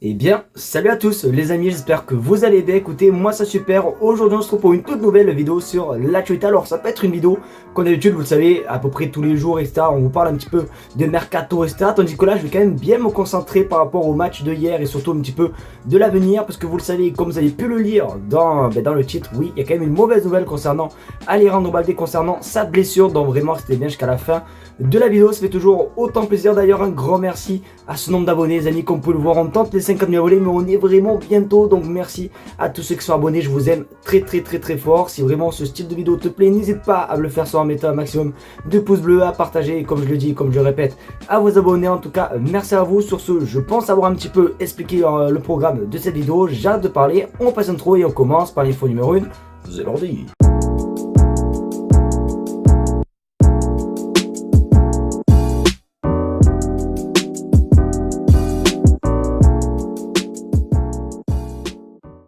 Eh bien, salut à tous les amis, j'espère que vous allez bien. Écoutez, moi ça super. Aujourd'hui on se retrouve pour une toute nouvelle vidéo sur l'actualité. Alors ça peut être une vidéo comme d'habitude, vous le savez, à peu près tous les jours, etc. On vous parle un petit peu de mercato, etc. Tandis que là je vais quand même bien me concentrer par rapport au match de hier et surtout un petit peu de l'avenir. Parce que vous le savez, comme vous avez pu le lire dans le titre, oui, il y a quand même une mauvaise nouvelle concernant Alejandro Balde, concernant sa blessure. Donc vraiment c'était bien jusqu'à la fin de la vidéo. Ça fait toujours autant plaisir. D'ailleurs un grand merci à ce nombre d'abonnés, les amis. Comme vous pouvez le voir, on tente les 50 000 abonnés, mais on est vraiment bientôt. Donc merci à tous ceux qui sont abonnés, je vous aime très fort. Si vraiment ce style de vidéo te plaît, n'hésite pas à me le faire en mettant un maximum de pouces bleus, à partager, comme je le dis, comme je le répète, à vos abonnés. En tout cas, merci à vous. Sur ce, je pense avoir un petit peu expliqué le programme de cette vidéo. J'arrête de parler, on passe intro et on commence par l'info numéro 1. C'est l'ordi.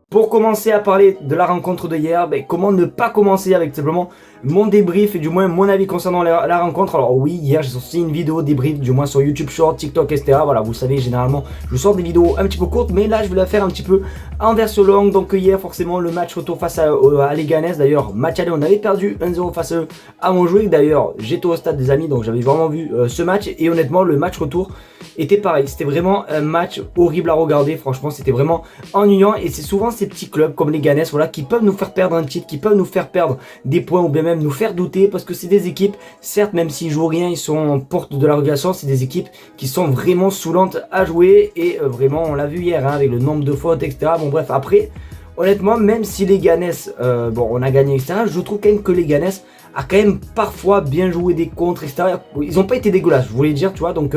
Pour commencer à parler de la rencontre de hier, comment ne pas commencer avec simplement mon débrief et du moins mon avis concernant la rencontre. Alors oui, hier j'ai sorti une vidéo débrief, du moins sur YouTube Short, TikTok, etc. Voilà, vous savez, généralement je sors des vidéos un petit peu courtes, mais là je vais la faire un petit peu en version longue. Donc hier forcément le match retour face à Leganés. D'ailleurs match aller, on avait perdu 1-0 face à eux à Montjuic. D'ailleurs j'étais au stade des amis, donc j'avais vraiment vu ce match. Et honnêtement le match retour était pareil, c'était vraiment un match horrible à regarder. Franchement c'était vraiment ennuyant, et c'est souvent ces petits clubs comme Leganés, voilà, qui peuvent nous faire perdre un titre, qui peuvent nous faire perdre des points ou bien même nous faire douter, parce que c'est des équipes, certes même s'ils jouent rien, ils sont en porte de la relégation, c'est des équipes qui sont vraiment saoulantes à jouer. Et vraiment on l'a vu hier avec le nombre de fautes, etc. Bon bref, après honnêtement, même si Leganés, on a gagné, etc., je trouve quand même que Leganés a quand même parfois bien joué des contres, etc. Ils n'ont pas été dégueulasses, je voulais dire, tu vois. Donc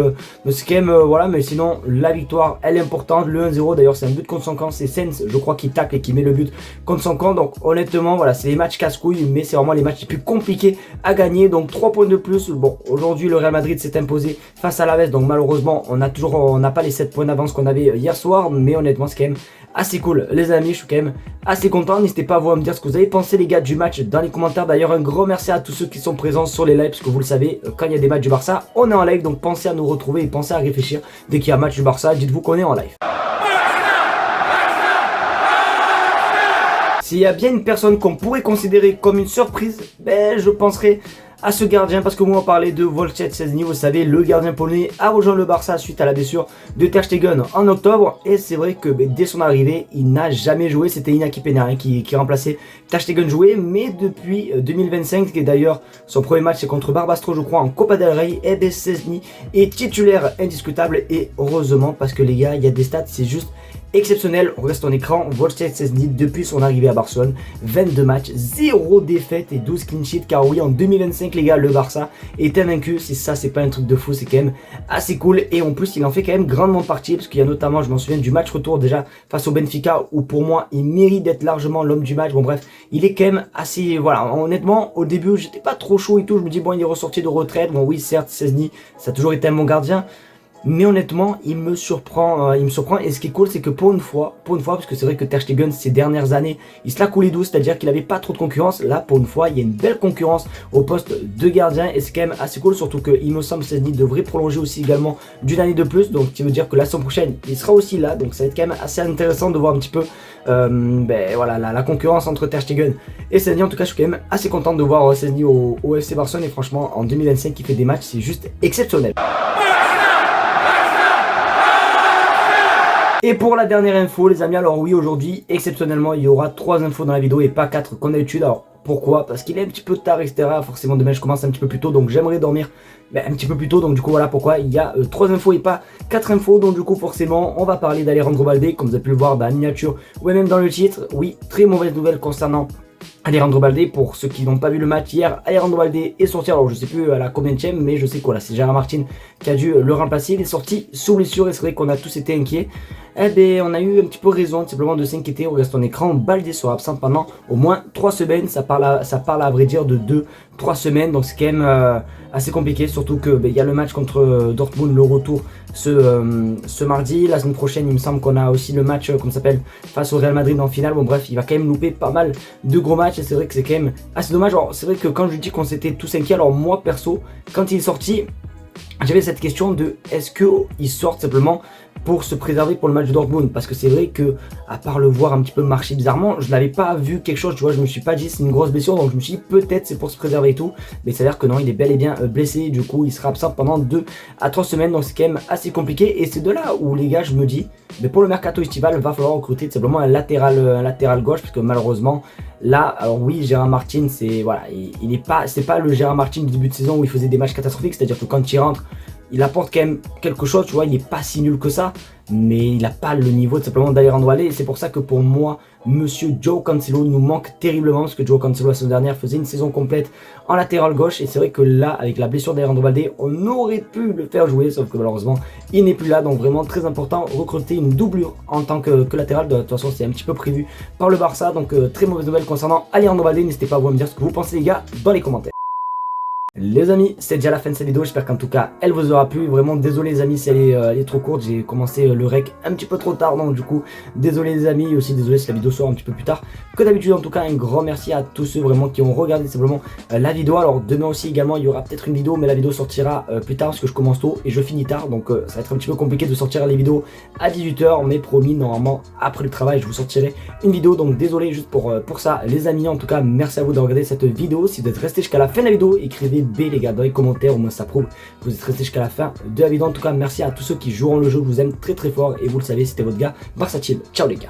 c'est quand même, voilà, mais sinon, la victoire, elle est importante. Le 1-0, d'ailleurs, c'est un but contre son camp. C'est Sens, je crois, qui tacle et qui met le but contre son camp. Donc honnêtement, voilà, c'est les matchs casse-couilles, mais c'est vraiment les matchs les plus compliqués à gagner. Donc 3 points de plus. Bon, aujourd'hui, le Real Madrid s'est imposé face à l'Aves. Donc malheureusement, on n'a pas les 7 points d'avance qu'on avait hier soir. Mais honnêtement, c'est quand même assez cool, les amis. Je suis quand même assez content. N'hésitez pas à vous à me dire ce que vous avez pensé, les gars, du match dans les commentaires. D'ailleurs, un grand merci à tous ceux qui sont présents sur les lives, parce que vous le savez, quand il y a des matchs du Barça, on est en live. Donc pensez à nous retrouver et pensez à réfléchir dès qu'il y a un match du Barça. Dites-vous qu'on est en live. S'il y a bien une personne qu'on pourrait considérer comme une surprise, je penserais à ce gardien, parce que moi on parlait de Wojciech Szczesny, vous savez, le gardien polonais a rejoint le Barça suite à la blessure de Ter Stegen en octobre. Et c'est vrai que dès son arrivée, il n'a jamais joué. C'était Iñaki Peña qui remplaçait Ter Stegen joué, mais depuis 2025, qui est d'ailleurs son premier match, c'est contre Barbastro, je crois, en Copa del Rey, et Szczesny est titulaire indiscutable. Et heureusement, parce que les gars, il y a des stats, c'est juste exceptionnel. On reste en écran. Wojciech Szczesny, depuis son arrivée à Barcelone, 22 matchs, 0 défaites et 12 clean sheets. Car oui, en 2025, les gars, le Barça est invaincu. C'est ça, c'est pas un truc de fou, c'est quand même assez cool. Et en plus, il en fait quand même grandement partie, parce qu'il y a notamment, je m'en souviens, du match retour déjà face au Benfica, où pour moi, il mérite d'être largement l'homme du match. Bon bref, il est quand même assez, voilà, honnêtement, au début, j'étais pas trop chaud et tout. Je me dis, bon, il est ressorti de retraite. Bon oui, certes, Szczesny, ça a toujours été un bon gardien, mais honnêtement, il me surprend. Et ce qui est cool, c'est que pour une fois, parce que c'est vrai que Ter Stegen, ces dernières années, il se l'a coulé douce, c'est-à-dire qu'il n'avait pas trop de concurrence. Là, pour une fois, il y a une belle concurrence au poste de gardien, et c'est quand même assez cool, surtout que il me semble que Szczesny devrait prolonger aussi également d'une année de plus, donc qui veut dire que la saison prochaine, il sera aussi là. Donc ça va être quand même assez intéressant de voir un petit peu, voilà, la concurrence entre Ter Stegen et Szczesny. En tout cas, je suis quand même assez content de voir Szczesny au FC Barcelone, et franchement, en 2025, il fait des matchs, c'est juste exceptionnel. Et pour la dernière info, les amis, alors oui, aujourd'hui, exceptionnellement, il y aura 3 infos dans la vidéo et pas 4 comme d'habitude. Alors pourquoi? Parce qu'il est un petit peu tard, etc. Forcément, demain, je commence un petit peu plus tôt, donc j'aimerais dormir un petit peu plus tôt. Donc du coup, voilà pourquoi il y a 3 infos et pas 4 infos. Donc du coup, forcément, on va parler d'Alejandro Balde, comme vous avez pu le voir dans la miniature ou même dans le titre. Oui, très mauvaise nouvelle concernant Alejandro Balde. Pour ceux qui n'ont pas vu le match hier, Alejandro Balde est sorti, alors je sais plus à la combienième, mais je sais quoi là, c'est Gérard Martin qui a dû le remplacer. Il est sorti sous blessure, et c'est vrai qu'on a tous été inquiets. On a eu un petit peu raison simplement de s'inquiéter. On reste en écran, Balde sera absent pendant au moins 3 semaines. Ça parle à vrai dire de 2-3 semaines, donc c'est quand même assez compliqué, surtout que il y a le match contre Dortmund, le retour ce mardi. La semaine prochaine, il me semble qu'on a aussi le match comme ça s'appelle face au Real Madrid en finale. Bon bref, il va quand même louper pas mal de gros matchs, et c'est vrai que c'est quand même assez dommage. Alors c'est vrai que quand je dis qu'on s'était tous inquiets, alors moi perso, quand il est sorti, j'avais cette question de est-ce qu'il sort simplement pour se préserver pour le match de Dortmund, parce que c'est vrai que à part le voir un petit peu marcher bizarrement, je l'avais pas vu quelque chose, tu vois, je me suis pas dit c'est une grosse blessure, donc je me suis dit peut-être c'est pour se préserver et tout, mais ça a l'air que non, il est bel et bien blessé, du coup il sera absent pendant 2 à 3 semaines, donc c'est quand même assez compliqué, et c'est de là où les gars je me dis, mais pour le mercato estival, il va falloir recruter tout simplement un latéral gauche, parce que malheureusement là, alors oui, Gérard Martin, c'est voilà, il est pas, c'est pas le Gérard Martin du début de saison où il faisait des matchs catastrophiques, c'est-à-dire que quand il rentre, il apporte quand même quelque chose, tu vois, il est pas si nul que ça, mais il n'a pas le niveau tout simplement d'Alejandro Balde, et c'est pour ça que pour moi, monsieur João Cancelo nous manque terriblement, parce que João Cancelo la saison dernière faisait une saison complète en latéral gauche, et c'est vrai que là, avec la blessure d'Alejandro Balde, on aurait pu le faire jouer, sauf que malheureusement, il n'est plus là, donc vraiment très important, recruter une doublure en tant que latéral, de toute façon c'est un petit peu prévu par le Barça, donc très mauvaise nouvelle concernant Alejandro Balde, n'hésitez pas à vous me dire ce que vous pensez les gars dans les commentaires. Les amis, c'est déjà la fin de cette vidéo, j'espère qu'en tout cas elle vous aura plu. Vraiment désolé les amis si elle est trop courte, j'ai commencé le rec un petit peu trop tard, donc du coup désolé les amis, et aussi désolé si la vidéo sort un petit peu plus tard que d'habitude. En tout cas un grand merci à tous ceux vraiment qui ont regardé simplement la vidéo. Alors demain aussi également il y aura peut-être une vidéo, mais la vidéo sortira plus tard parce que je commence tôt et je finis tard, donc ça va être un petit peu compliqué de sortir les vidéos à 18 h, mais promis normalement après le travail je vous sortirai une vidéo, donc désolé juste pour ça les amis. En tout cas merci à vous de regarder cette vidéo, si vous êtes resté jusqu'à la fin de la vidéo écrivez B les gars dans les commentaires, au moins ça prouve que vous êtes resté jusqu'à la fin de la vidéo. En tout cas merci à tous ceux qui joueront le jeu, je vous aime très très fort et vous le savez, c'était votre gars Barça Team. Ciao les gars.